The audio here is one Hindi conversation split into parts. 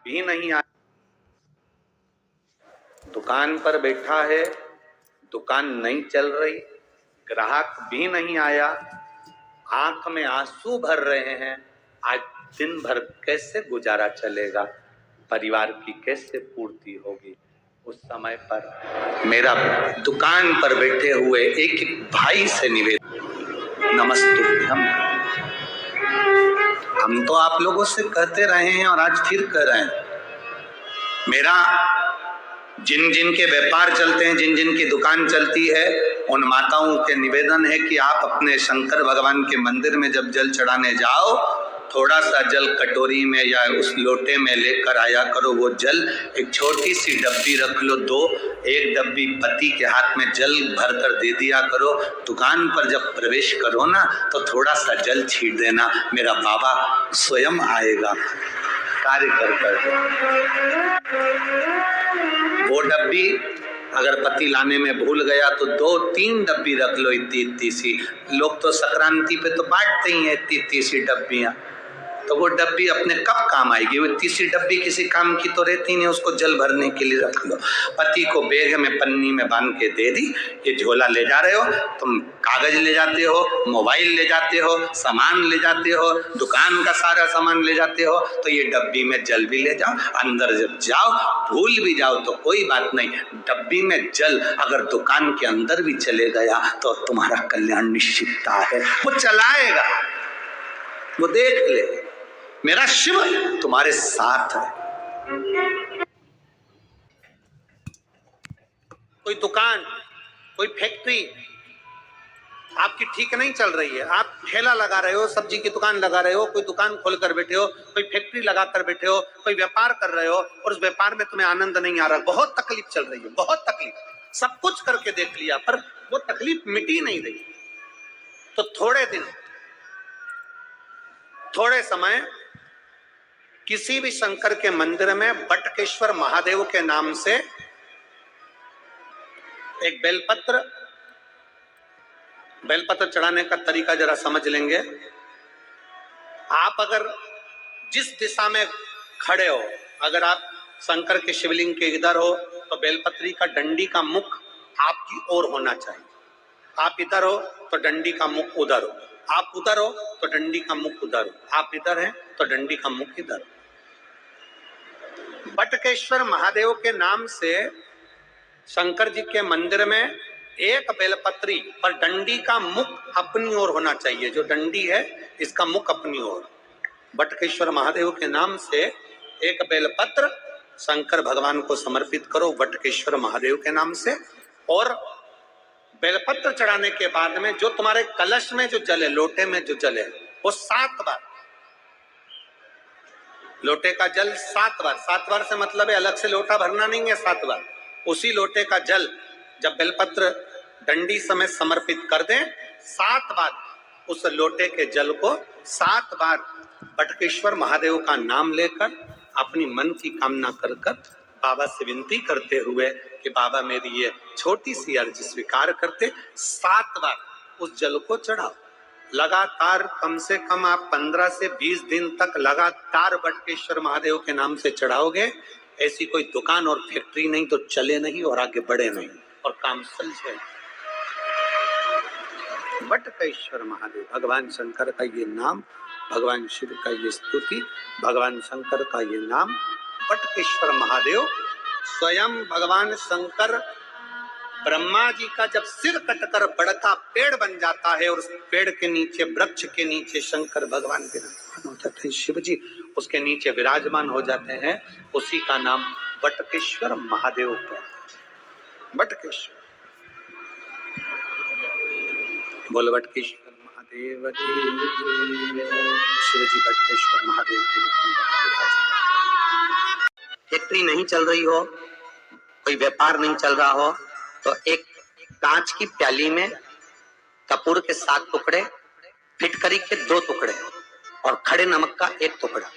भी नहीं आया। दुकान पर बैठा है, दुकान नहीं चल रही, ग्राहक भी नहीं आया, आंख में आंसू भर रहे हैं। आज दिन भर कैसे गुजारा चलेगा, परिवार की कैसे पूर्ति होगी। उस समय पर मेरा दुकान पर बैठे हुए एक भाई से निवेदन, नमस्ते। हम तो आप लोगों से कहते रहे हैं और आज फिर कह रहे हैं, मेरा जिन जिन के व्यापार चलते हैं, जिन जिन की दुकान चलती है, उन माताओं के निवेदन है कि आप अपने शंकर भगवान के मंदिर में जब जल चढ़ाने जाओ, थोड़ा सा जल कटोरी में या उस लोटे में लेकर आया करो। वो जल एक छोटी सी डब्बी रख लो, एक डब्बी पति के हाथ में जल भरकर दे दिया करो। दुकान पर जब प्रवेश करो ना, तो थोड़ा सा जल छीट देना, मेरा बाबा स्वयं आएगा कार्य कर। वो डब्बी अगर पति लाने में भूल गया तो 2-3 डब्बी रख लो, इतनी सी। लोग तो संक्रांति पे तो बांटते ही हैं इतनी सी डब्बियां, तो वो डब्बी अपने कब काम आएगी? वो तीसरी डब्बी किसी काम की तो रहती नहीं, उसको जल भरने के लिए रख लो। पति को बैग में पन्नी में बांध के दे दी, ये झोला ले जा रहे हो तुम, कागज ले जाते हो, मोबाइल ले जाते हो, सामान ले जाते हो, दुकान का सारा सामान ले जाते हो, तो ये डब्बी में जल भी ले जाओ। अंदर जब जाओ, भूल भी जाओ तो कोई बात नहीं, डब्बी में जल अगर दुकान के अंदर भी चले गया तो तुम्हारा कल्याण निश्चितता है। वो चलाएगा, वो देख ले, मेरा शिव तुम्हारे साथ है। कोई दुकान, कोई फैक्ट्री आपकी ठीक नहीं चल रही है, आप ठेला लगा रहे हो, सब्जी की दुकान लगा रहे हो, कोई दुकान खोल कर बैठे हो, कोई फैक्ट्री लगा कर बैठे हो, कोई व्यापार कर रहे हो और उस व्यापार में तुम्हें आनंद नहीं आ रहा, बहुत तकलीफ चल रही है, बहुत तकलीफ, सब कुछ करके देख लिया पर वो तकलीफ मिटी नहीं रही, तो थोड़े दिन, थोड़े समय किसी भी शंकर के मंदिर में बटकेश्वर महादेव के नाम से एक बेलपत्र चढ़ाने का तरीका जरा समझ लेंगे। आप अगर जिस दिशा में खड़े हो, अगर आप शंकर के शिवलिंग के इधर हो तो बेलपत्री का डंडी का मुख आपकी ओर होना चाहिए। आप इधर हो तो डंडी का मुख उधर हो, आप उधर हो तो डंडी का मुख उधर हो, आप इधर हैं तो डंडी का मुख इधर हो। बटकेश्वर महादेव के नाम से शंकर जी के मंदिर में एक बेलपत्री पर डंडी का मुख अपनी ओर होना चाहिए। जो डंडी है इसका मुख अपनी ओर। बटकेश्वर महादेव के नाम से एक बेलपत्र शंकर भगवान को समर्पित करो बटकेश्वर महादेव के नाम से, और बेलपत्र चढ़ाने के बाद में जो तुम्हारे कलश में जो जल है, लोटे में जो जल है, वो 7 बार, लोटे का जल 7 बार, 7 बार से मतलब है अलग से लोटा भरना नहीं है, 7 बार उसी लोटे का जल जब बेलपत्र डंडी समेत समर्पित कर दें, 7 बार उस लोटे के जल को 7 बार बटकेश्वर महादेव का नाम लेकर अपनी मन की कामना कर बाबा से विनती करते हुए कि बाबा मेरी ये छोटी सी अर्जी स्वीकार करते, 7 बार उस जल को चढ़ाओ। लगातार कम से कम आप 15 से 20 दिन तक लगातार बटकेश्वर महादेव के नाम से चढ़ाओगे। ऐसी कोई दुकान और फैक्ट्री नहीं तो चले नहीं और आगे बढ़े नहीं और काम सुलझे। बटकेश्वर महादेव, भगवान शंकर का ये नाम, भगवान शिव का ये स्तुति, भगवान शंकर का ये नाम बटकेश्वर महादेव। स्वयं भगवान शंकर ब्रह्मा जी का जब सिर कटकर बड़का पेड़ बन जाता है और उस पेड़ के नीचे, वृक्ष के नीचे शंकर भगवान विराजमान हो जाते हैं, शिव जी उसके नीचे विराजमान हो जाते हैं, उसी का नाम बटकेश्वर महादेव है। बटकेश्वर, बोलो बटकेश्वर महादेव की, शिव जी बटकेश्वर महादेव की। फैक्ट्री नहीं चल रही हो, कोई व्यापार नहीं चल रहा हो, तो एक कांच की प्याली में कपूर के 7 टुकड़े, फिटकरी के 2 टुकड़े और खड़े नमक का 1 टुकड़ा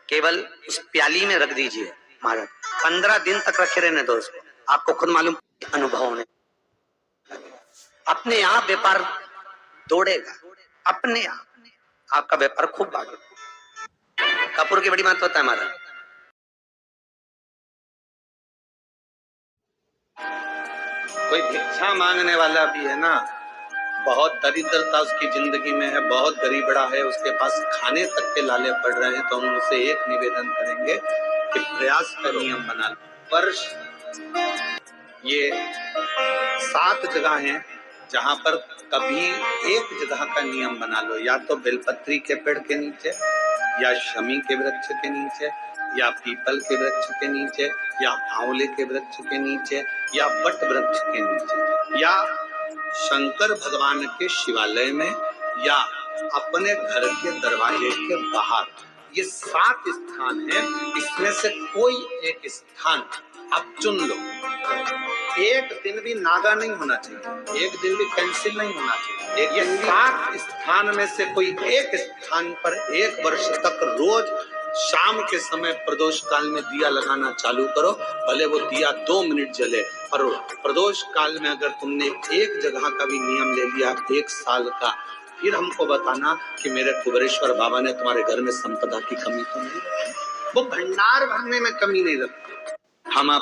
केवल उस प्याली में रख दीजिए महाराज। 15 दिन तक रखे रहने दो उसको, आपको खुद मालूम अनुभव होने, अपने आप व्यापार दौड़ेगा, अपने आप आपका व्यापार खूब आगे। कपूर की बड़ी महत्वता है हमारा। कोई भिक्षा मांगने वाला भी है ना, बहुत दरिद्रता उसकी जिंदगी में है, बहुत गरीबड़ा है, उसके पास खाने तक के लाले पड़ रहे हैं, तो हम उनसे एक निवेदन करेंगे कि प्रयास का नियम बना लो। वर्ष ये 7 जगह हैं जहां पर कभी एक जगह का नियम बना लो, या तो बेलपत्री के पेड़ के नीचे, या शमी के वृक्ष के नीचे, या पीपल के वृक्ष के नीचे, या आंवले के वृक्ष के नीचे, या बट वृक्ष के नीचे, या शंकर भगवान के शिवालय में, या अपने घर के दरवाजे के बाहर। ये 7 स्थान हैं, इसमें से कोई एक स्थान आप चुन लो। एक दिन भी नागा नहीं होना चाहिए, एक दिन भी कैंसिल नहीं होना चाहिए। ये 7 स्थान में से कोई एक स्थान पर 1 वर्ष तक रोज शाम के समय प्रदोष काल में दिया लगाना चालू करो, भले वो दिया 2 मिनट जले, पर प्रदोष काल में अगर तुमने एक जगह का भी नियम ले लिया 1 साल का, फिर हमको बताना कि मेरे कुबेरेश्वर बाबा ने तुम्हारे घर में संपदा की कमी तो नहीं रखी। वो भंडार भरने में कमी नहीं रखते। हम